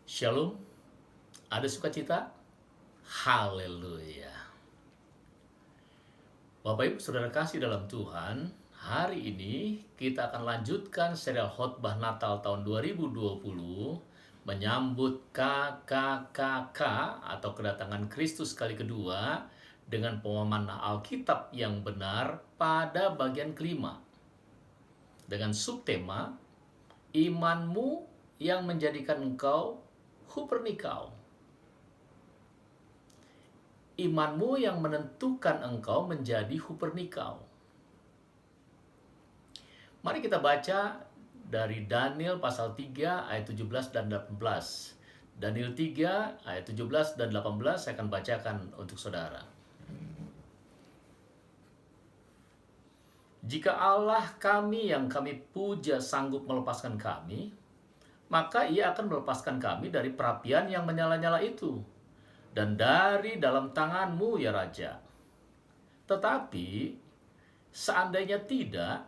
Shalom, ada sukacita? Haleluya. Bapak Ibu Saudara kasih dalam Tuhan, hari ini kita akan lanjutkan serial khotbah Natal tahun 2020 menyambut KKKK atau kedatangan Kristus kali kedua dengan pemahaman Alkitab yang benar pada bagian kelima. Dengan subtema, imanmu yang menjadikan engkau Hupernikau. Imanmu yang menentukan engkau menjadi Hupernikau. Mari kita baca dari Daniel pasal 3 ayat 17 dan 18. Daniel 3 ayat 17 dan 18 saya akan bacakan untuk saudara. Jika Allah kami yang kami puja sanggup melepaskan kami, maka ia akan melepaskan kami dari perapian yang menyala-nyala itu, dan dari dalam tanganmu ya Raja. Tetapi, seandainya tidak,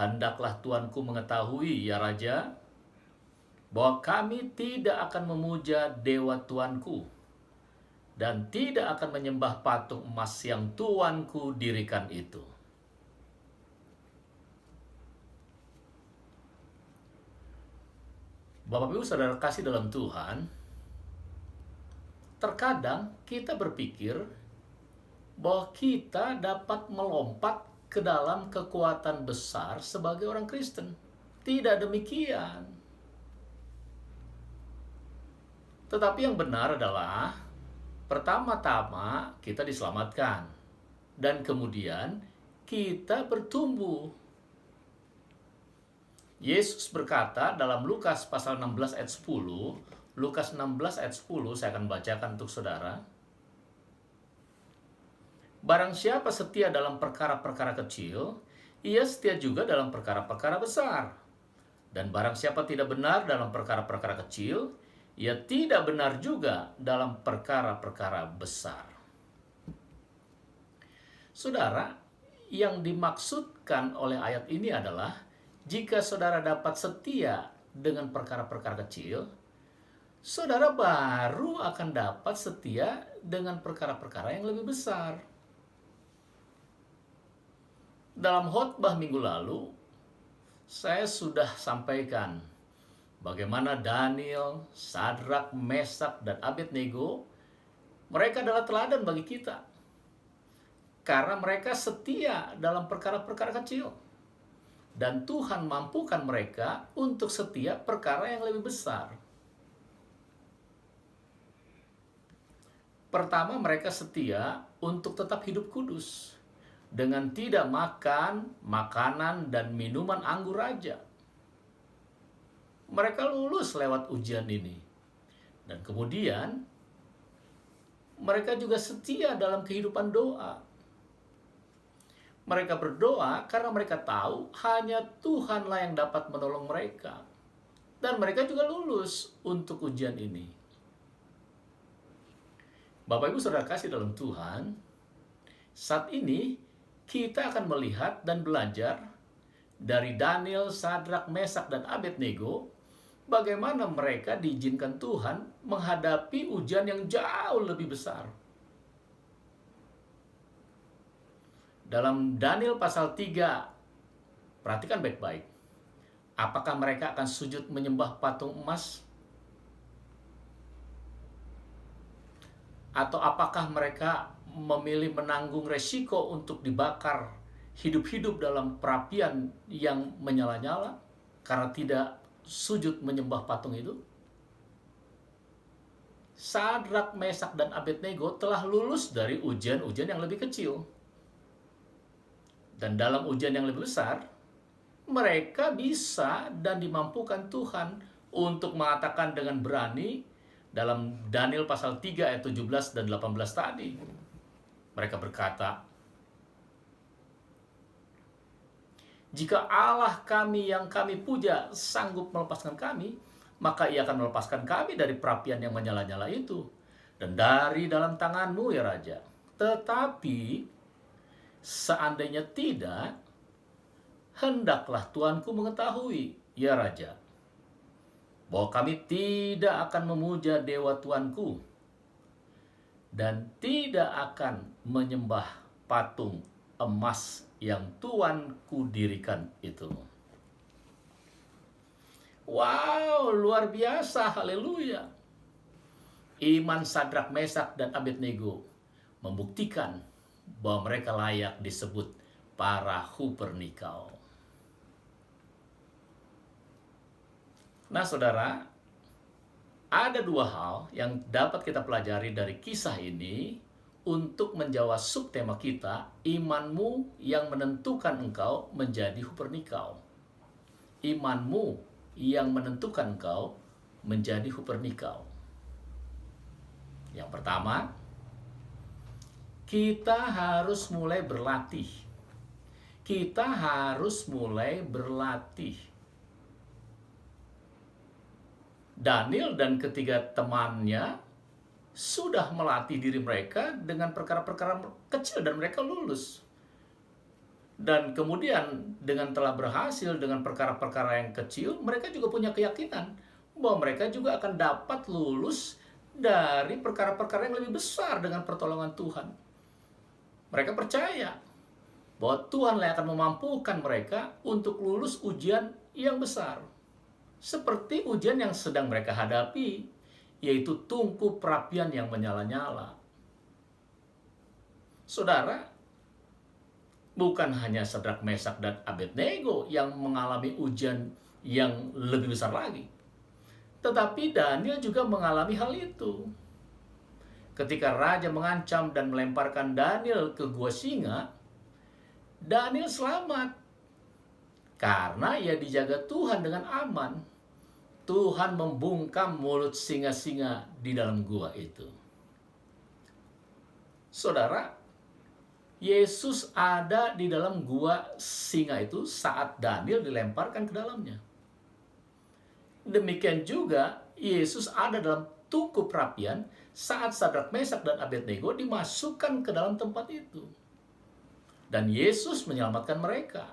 hendaklah Tuanku mengetahui ya Raja, bahwa kami tidak akan memuja Dewa Tuanku, dan tidak akan menyembah patung emas yang Tuanku dirikan itu. Bapak Ibu Saudara kasih dalam Tuhan, terkadang kita berpikir bahwa kita dapat melompat ke dalam kekuatan besar sebagai orang Kristen. Tidak demikian. Tetapi yang benar adalah, pertama-tama kita diselamatkan, dan kemudian kita bertumbuh. Yesus berkata dalam Lukas pasal 16 ayat 10, Lukas 16 ayat 10 saya akan bacakan untuk saudara. Barang siapa setia dalam perkara-perkara kecil, ia setia juga dalam perkara-perkara besar. Dan barang siapa tidak benar dalam perkara-perkara kecil, ia tidak benar juga dalam perkara-perkara besar. Saudara, yang dimaksudkan oleh ayat ini adalah, jika saudara dapat setia dengan perkara-perkara kecil, saudara baru akan dapat setia dengan perkara-perkara yang lebih besar. Dalam khotbah minggu lalu, saya sudah sampaikan bagaimana Daniel, Sadrak, Mesak, dan Abednego, mereka adalah teladan bagi kita. Karena mereka setia dalam perkara-perkara kecil. Dan Tuhan mampukan mereka untuk setia perkara yang lebih besar. Pertama, mereka setia untuk tetap hidup kudus dengan tidak makan makanan dan minuman anggur raja. Mereka lulus lewat ujian ini. Dan kemudian mereka juga setia dalam kehidupan doa. Mereka berdoa karena mereka tahu hanya Tuhanlah yang dapat menolong mereka. Dan mereka juga lulus untuk ujian ini. Bapak Ibu Saudara kasih dalam Tuhan, saat ini kita akan melihat dan belajar dari Daniel, Sadrak, Mesak, dan Abednego, bagaimana mereka diizinkan Tuhan menghadapi ujian yang jauh lebih besar. Dalam Daniel pasal 3, perhatikan baik-baik. Apakah mereka akan sujud menyembah patung emas? Atau apakah mereka memilih menanggung resiko untuk dibakar hidup-hidup dalam perapian yang menyala-nyala karena tidak sujud menyembah patung itu? Sadrak, Mesak, dan Abednego telah lulus dari ujian-ujian yang lebih kecil. Dan dalam ujian yang lebih besar, mereka bisa dan dimampukan Tuhan untuk mengatakan dengan berani dalam Daniel pasal 3 ayat 17 dan 18 tadi. Mereka berkata, jika Allah kami yang kami puja sanggup melepaskan kami, maka ia akan melepaskan kami dari perapian yang menyala-nyala itu, dan dari dalam tanganmu ya Raja. Tetapi seandainya tidak, hendaklah Tuanku mengetahui, ya Raja, bahwa kami tidak akan memuja dewa Tuanku dan tidak akan menyembah patung emas yang Tuanku dirikan itu. Wow, luar biasa, haleluya. Iman Sadrak, Mesak, dan Abednego membuktikan bahwa mereka layak disebut para Hupernikau. Nah, saudara, ada dua hal yang dapat kita pelajari dari kisah ini untuk menjawab subtema kita, imanmu yang menentukan engkau menjadi Hupernikau. Imanmu yang menentukan engkau menjadi Hupernikau. Yang pertama, kita harus mulai berlatih. Kita harus mulai berlatih. Daniel dan ketiga temannya sudah melatih diri mereka dengan perkara-perkara kecil dan mereka lulus. Dan kemudian dengan telah berhasil dengan perkara-perkara yang kecil, mereka juga punya keyakinan bahwa mereka juga akan dapat lulus dari perkara-perkara yang lebih besar dengan pertolongan Tuhan. Mereka percaya bahwa Tuhan yang akan memampukan mereka untuk lulus ujian yang besar. Seperti ujian yang sedang mereka hadapi, yaitu tungku perapian yang menyala-nyala. Saudara, bukan hanya Sadrak, Mesak, dan Abednego yang mengalami ujian yang lebih besar lagi. Tetapi Daniel juga mengalami hal itu. Ketika raja mengancam dan melemparkan Daniel ke gua singa, Daniel selamat. Karena ia dijaga Tuhan dengan aman. Tuhan membungkam mulut singa-singa di dalam gua itu. Saudara, Yesus ada di dalam gua singa itu saat Daniel dilemparkan ke dalamnya. Demikian juga Yesus ada dalam tungku perapian saat Sadrak, Mesak, dan Abednego dimasukkan ke dalam tempat itu. Dan Yesus menyelamatkan mereka.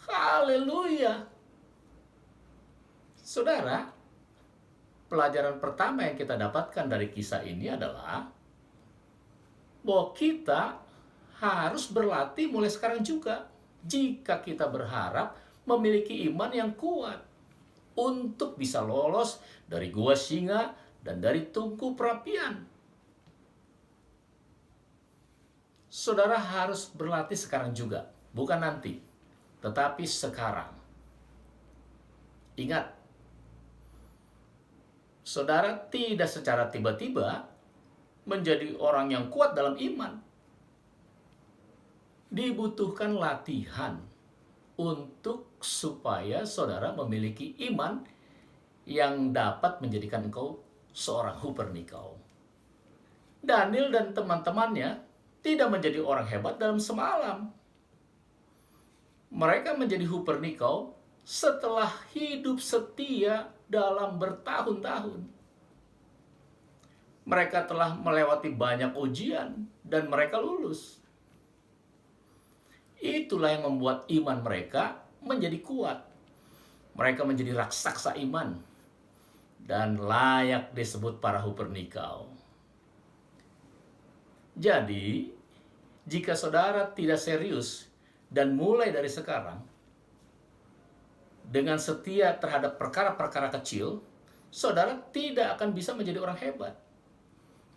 Haleluya. Saudara, pelajaran pertama yang kita dapatkan dari kisah ini adalah bahwa kita harus berlatih mulai sekarang juga jika kita berharap memiliki iman yang kuat untuk bisa lolos dari gua singa dan dari tungku perapian. Saudara harus berlatih sekarang juga, bukan nanti, tetapi sekarang. Ingat, saudara tidak secara tiba-tiba menjadi orang yang kuat dalam iman. Dibutuhkan latihan untuk supaya saudara memiliki iman yang dapat menjadikan engkau seorang Hupernikau. Daniel dan teman-temannya tidak menjadi orang hebat dalam semalam. Mereka menjadi Hupernikau setelah hidup setia dalam bertahun-tahun. Mereka telah melewati banyak ujian dan mereka lulus. Itulah yang membuat iman mereka menjadi kuat. Mereka menjadi raksasa iman dan layak disebut para Hupernikau. Jadi, jika saudara tidak serius dan mulai dari sekarang dengan setia terhadap perkara-perkara kecil, saudara tidak akan bisa menjadi orang hebat.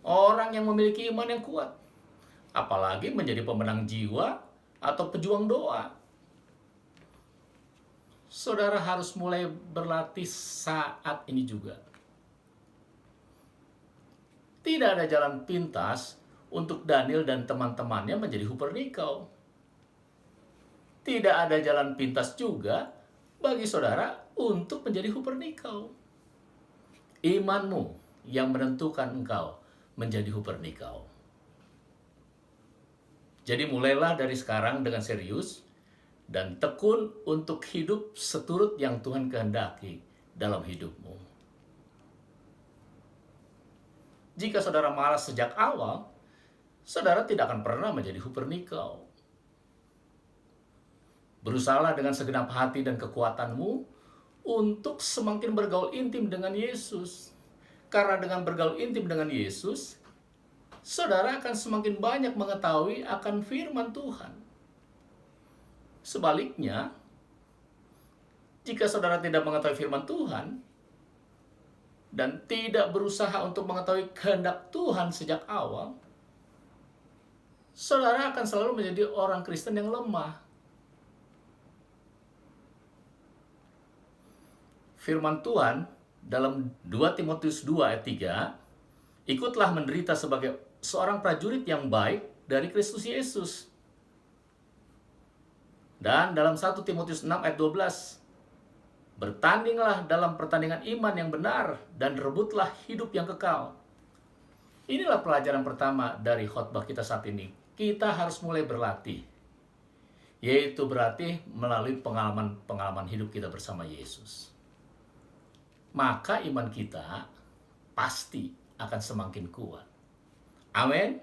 Orang yang memiliki iman yang kuat. Apalagi menjadi pemenang jiwa atau pejuang doa. Saudara harus mulai berlatih saat ini juga. Tidak ada jalan pintas untuk Daniel dan teman-temannya menjadi Hupernikau. Tidak ada jalan pintas juga bagi saudara untuk menjadi Hupernikau. Imanmu yang menentukan engkau menjadi Hupernikau. Jadi mulailah dari sekarang dengan serius dan tekun untuk hidup seturut yang Tuhan kehendaki dalam hidupmu. Jika saudara malas sejak awal, saudara tidak akan pernah menjadi Hupernikau. Berusahalah dengan segenap hati dan kekuatanmu untuk semakin bergaul intim dengan Yesus. Karena dengan bergaul intim dengan Yesus, saudara akan semakin banyak mengetahui akan firman Tuhan. Sebaliknya, jika saudara tidak mengetahui firman Tuhan dan tidak berusaha untuk mengetahui kehendak Tuhan sejak awal, saudara akan selalu menjadi orang Kristen yang lemah. Firman Tuhan dalam 2 Timotius 2 ayat 3, ikutlah menderita sebagai seorang prajurit yang baik dari Kristus Yesus. Dan dalam 1 Timotius 6 ayat 12, bertandinglah dalam pertandingan iman yang benar dan rebutlah hidup yang kekal. Inilah pelajaran pertama dari khotbah kita saat ini. Kita harus mulai berlatih, yaitu berarti melalui pengalaman hidup kita bersama Yesus. Maka iman kita pasti akan semakin kuat. Amin.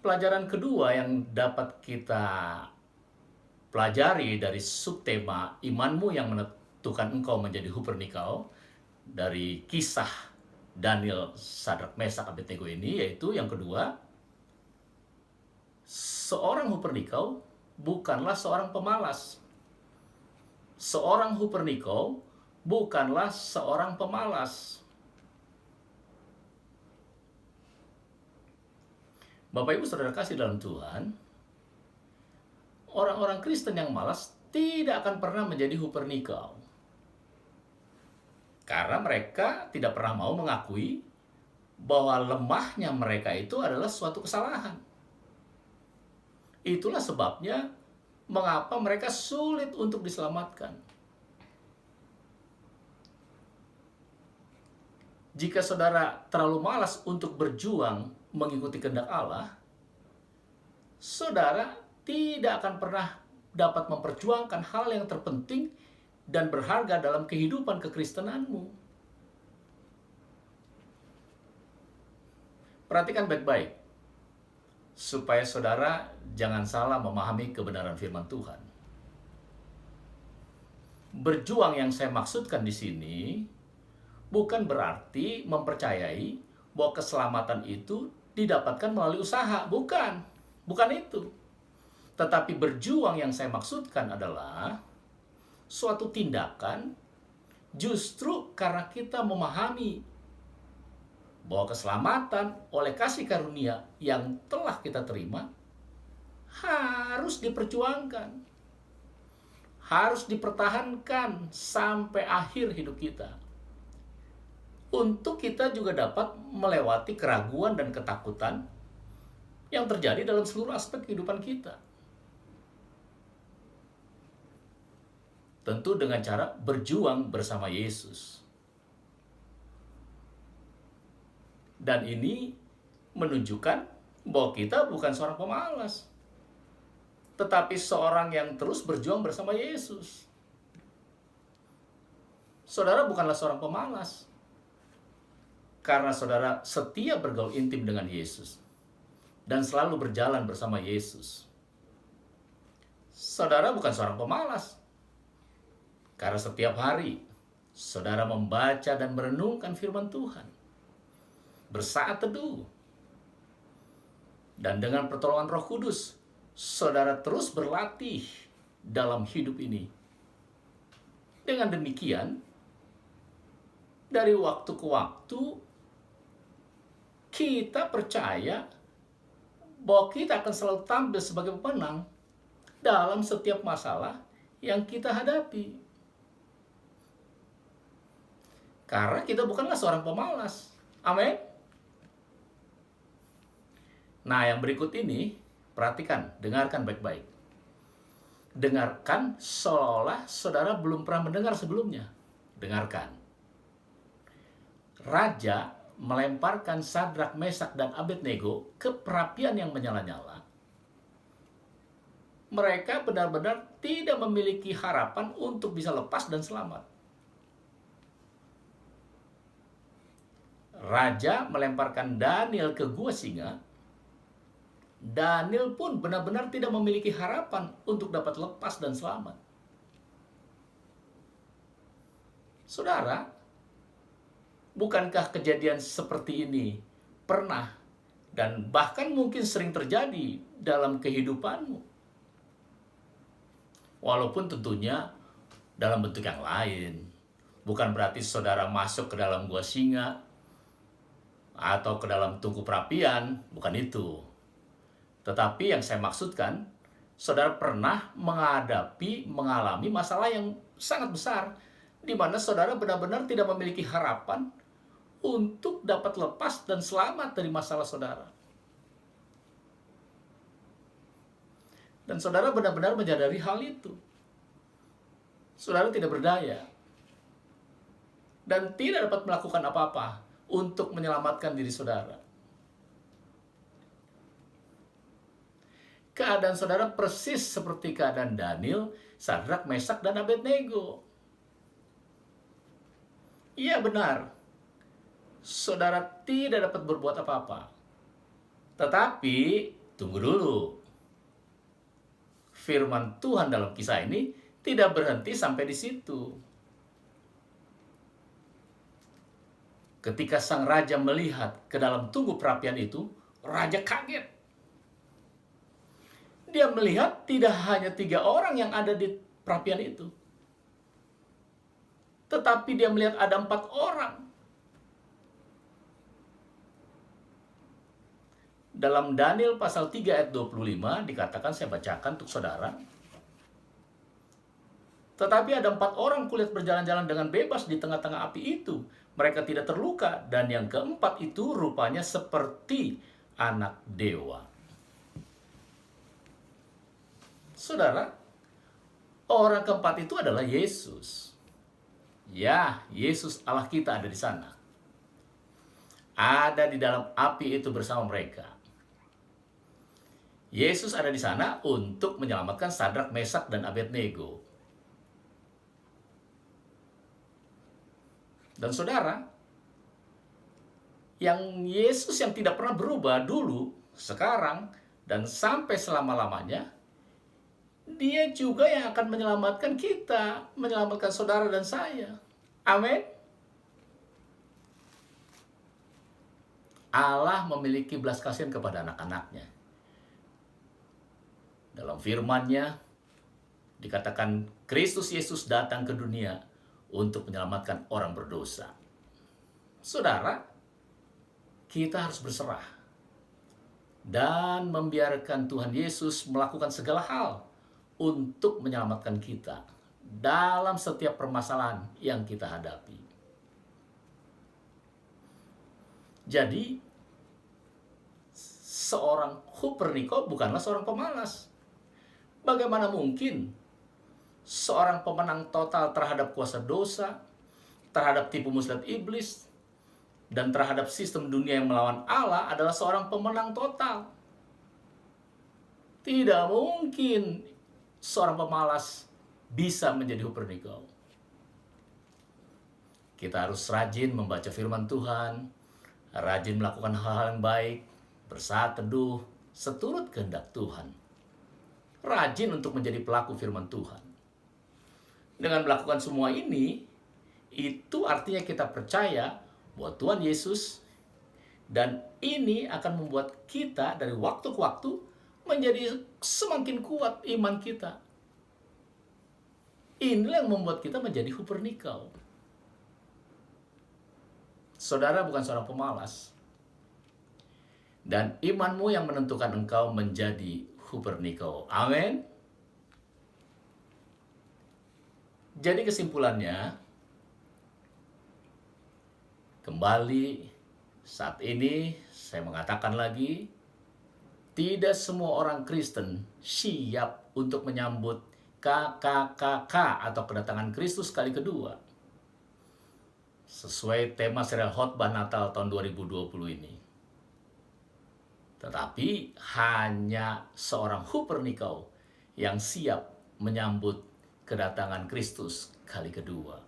Pelajaran kedua yang dapat kita pelajari dari subtema imanmu yang menentukan engkau menjadi Hupernikau dari kisah Daniel, Sadrak, Mesak, Abednego ini, yaitu yang kedua, seorang Hupernikau bukanlah seorang pemalas. Seorang Hupernikau bukanlah seorang pemalas. Bapak Ibu Saudara kasih dalam Tuhan, orang-orang Kristen yang malas tidak akan pernah menjadi Hupernikau. Karena mereka tidak pernah mau mengakui bahwa lemahnya mereka itu adalah suatu kesalahan. Itulah sebabnya mengapa mereka sulit untuk diselamatkan. Jika saudara terlalu malas untuk berjuang mengikuti kehendak Allah, saudara tidak akan pernah dapat memperjuangkan hal yang terpenting dan berharga dalam kehidupan kekristenanmu. Perhatikan baik-baik, supaya saudara jangan salah memahami kebenaran firman Tuhan. Berjuang yang saya maksudkan di sini bukan berarti mempercayai bahwa keselamatan itu didapatkan melalui usaha. Bukan itu. Tetapi berjuang yang saya maksudkan adalah suatu tindakan justru karena kita memahami bahwa keselamatan oleh kasih karunia yang telah kita terima harus diperjuangkan, harus dipertahankan sampai akhir hidup kita, untuk kita juga dapat melewati keraguan dan ketakutan yang terjadi dalam seluruh aspek kehidupan kita. Tentu dengan cara berjuang bersama Yesus. Dan ini menunjukkan bahwa kita bukan seorang pemalas, tetapi seorang yang terus berjuang bersama Yesus. Saudara bukanlah seorang pemalas, karena saudara setia bergaul intim dengan Yesus dan selalu berjalan bersama Yesus. Saudara bukan seorang pemalas, karena setiap hari saudara membaca dan merenungkan firman Tuhan, bersaat teduh, dan dengan pertolongan Roh Kudus, saudara terus berlatih dalam hidup ini. Dengan demikian, dari waktu ke waktu, kita percaya bahwa kita akan selalu tampil sebagai pemenang dalam setiap masalah yang kita hadapi. Karena kita bukanlah seorang pemalas. Amin. Nah, yang berikut ini, perhatikan, dengarkan baik-baik. Dengarkan seolah saudara belum pernah mendengar sebelumnya. Dengarkan. Raja melemparkan Sadrak, Mesak, dan Abednego ke perapian yang menyala-nyala. Mereka benar-benar tidak memiliki harapan untuk bisa lepas dan selamat. Raja melemparkan Daniel ke gua singa. Daniel pun benar-benar tidak memiliki harapan untuk dapat lepas dan selamat. Saudara, bukankah kejadian seperti ini pernah dan bahkan mungkin sering terjadi dalam kehidupanmu? Walaupun tentunya dalam bentuk yang lain. Bukan berarti saudara masuk ke dalam gua singa atau ke dalam tungku perapian, bukan itu. Tetapi yang saya maksudkan, saudara pernah mengalami masalah yang sangat besar, di mana saudara benar-benar tidak memiliki harapan untuk dapat lepas dan selamat dari masalah saudara. Dan saudara benar-benar menyadari hal itu. Saudara tidak berdaya dan tidak dapat melakukan apa-apa untuk menyelamatkan diri saudara. Keadaan saudara persis seperti keadaan Daniel, Sadrak, Mesak, dan Abednego. Iya benar, saudara tidak dapat berbuat apa-apa. Tetapi, tunggu dulu. Firman Tuhan dalam kisah ini tidak berhenti sampai di situ. Ketika sang raja melihat ke dalam tungku perapian itu, raja kaget. Dia melihat tidak hanya 3 orang yang ada di perapian itu, tetapi dia melihat ada 4 orang. Dalam Daniel pasal 3 ayat 25 dikatakan, saya bacakan untuk saudara. Tetapi ada 4 orang kulihat berjalan-jalan dengan bebas di tengah-tengah api itu. Mereka tidak terluka, dan yang keempat itu rupanya seperti anak dewa. Saudara, orang keempat itu adalah Yesus. Ya, Yesus Allah kita ada di sana. Ada di dalam api itu bersama mereka. Yesus ada di sana untuk menyelamatkan Sadrak, Mesak, dan Abednego. Dan saudara, yang Yesus yang tidak pernah berubah dulu, sekarang, dan sampai selama-lamanya, Dia juga yang akan menyelamatkan kita, menyelamatkan saudara dan saya. Amin. Allah memiliki belas kasihan kepada anak-anaknya. Dalam firman-Nya dikatakan Kristus Yesus datang ke dunia untuk menyelamatkan orang berdosa. Saudara, kita harus berserah dan membiarkan Tuhan Yesus melakukan segala hal untuk menyelamatkan kita dalam setiap permasalahan yang kita hadapi. Jadi, seorang Huperniko bukanlah seorang pemalas. Bagaimana mungkin seorang pemenang total terhadap kuasa dosa, terhadap tipu muslihat iblis, dan terhadap sistem dunia yang melawan Allah adalah seorang pemenang total? Tidak mungkin seorang pemalas bisa menjadi Huperniko. Kita harus rajin membaca firman Tuhan, rajin melakukan hal-hal yang baik, bersaat teduh, seturut kehendak Tuhan. Rajin untuk menjadi pelaku firman Tuhan. Dengan melakukan semua ini, itu artinya kita percaya bahwa Tuhan Yesus, dan ini akan membuat kita dari waktu ke waktu menjadi semakin kuat iman kita. Inilah yang membuat kita menjadi Huperniko. Saudara bukan seorang pemalas. Dan imanmu yang menentukan engkau menjadi Huperniko. Amin. Jadi kesimpulannya, kembali saat ini saya mengatakan lagi, tidak semua orang Kristen siap untuk menyambut KKKK atau kedatangan Kristus kali kedua. Sesuai tema serial khotbah Natal tahun 2020 ini. Tetapi hanya seorang Huperniko yang siap menyambut kedatangan Kristus kali kedua.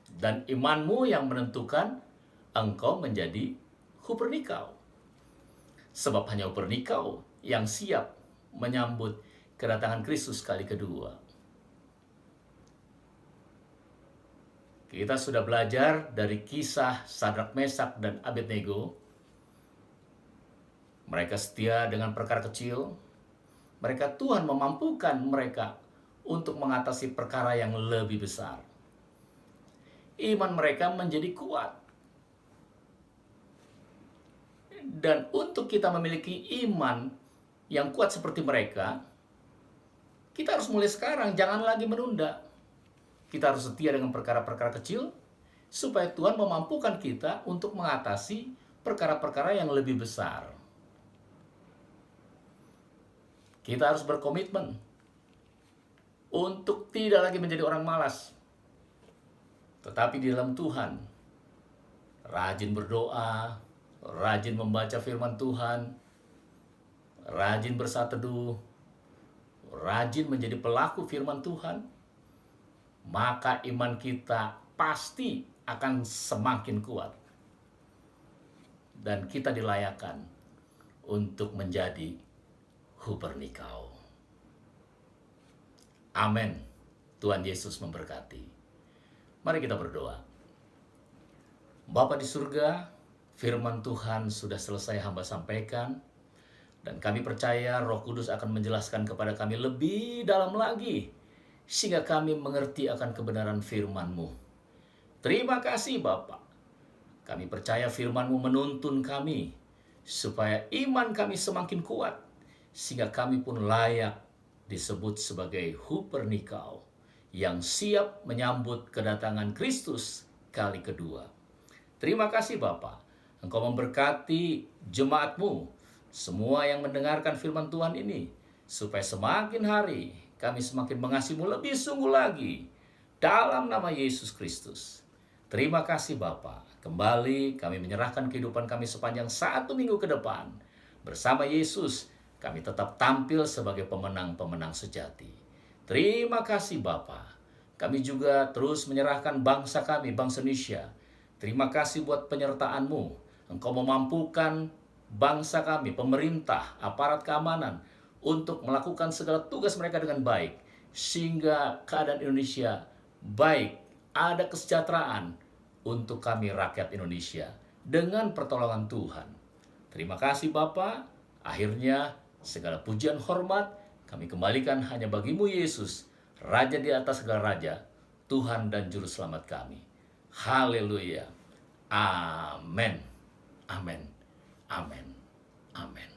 Dan imanmu yang menentukan engkau menjadi Huperniko. Sebab hanya Huperniko yang siap menyambut kedatangan Kristus kali kedua. Kita sudah belajar dari kisah Sadrak, Mesak, dan Abednego. Mereka setia dengan perkara kecil. Tuhan memampukan mereka untuk mengatasi perkara yang lebih besar. Iman mereka menjadi kuat. Dan untuk kita memiliki iman yang kuat seperti mereka, kita harus mulai sekarang, jangan lagi menunda. Kita harus setia dengan perkara-perkara kecil, supaya Tuhan memampukan kita untuk mengatasi perkara-perkara yang lebih besar. Kita harus berkomitmen untuk tidak lagi menjadi orang malas, tetapi di dalam Tuhan, rajin berdoa, rajin membaca firman Tuhan, rajin bersaat teduh, rajin menjadi pelaku firman Tuhan, maka iman kita pasti akan semakin kuat. Dan kita dilayakkan untuk menjadi Hupernikau. Amin. Tuhan Yesus memberkati. Mari kita berdoa. Bapa di surga, firman Tuhan sudah selesai hamba sampaikan, dan kami percaya Roh Kudus akan menjelaskan kepada kami lebih dalam lagi, sehingga kami mengerti akan kebenaran firman-Mu. Terima kasih Bapa. Kami percaya firman-Mu menuntun kami, supaya iman kami semakin kuat, sehingga kami pun layak disebut sebagai Hupernikau, yang siap menyambut kedatangan Kristus kali kedua. Terima kasih Bapa. Engkau memberkati jemaat-Mu, semua yang mendengarkan firman Tuhan ini, supaya semakin hari kami semakin mengasihi-Mu lebih sungguh lagi, dalam nama Yesus Kristus. Terima kasih Bapa. Kembali kami menyerahkan kehidupan kami sepanjang 1 minggu ke depan. Bersama Yesus, kami tetap tampil sebagai pemenang-pemenang sejati. Terima kasih Bapa. Kami juga terus menyerahkan bangsa kami, bangsa Indonesia. Terima kasih buat penyertaan-Mu. Engkau memampukan bangsa kami, pemerintah, aparat keamanan, untuk melakukan segala tugas mereka dengan baik, sehingga keadaan Indonesia baik, ada kesejahteraan untuk kami rakyat Indonesia dengan pertolongan Tuhan. Terima kasih Bapa. Akhirnya segala pujian hormat kami kembalikan hanya bagi-Mu Yesus, Raja di atas segala raja, Tuhan dan Juru Selamat kami. Haleluya. Amin. Amin. Amin. Amin.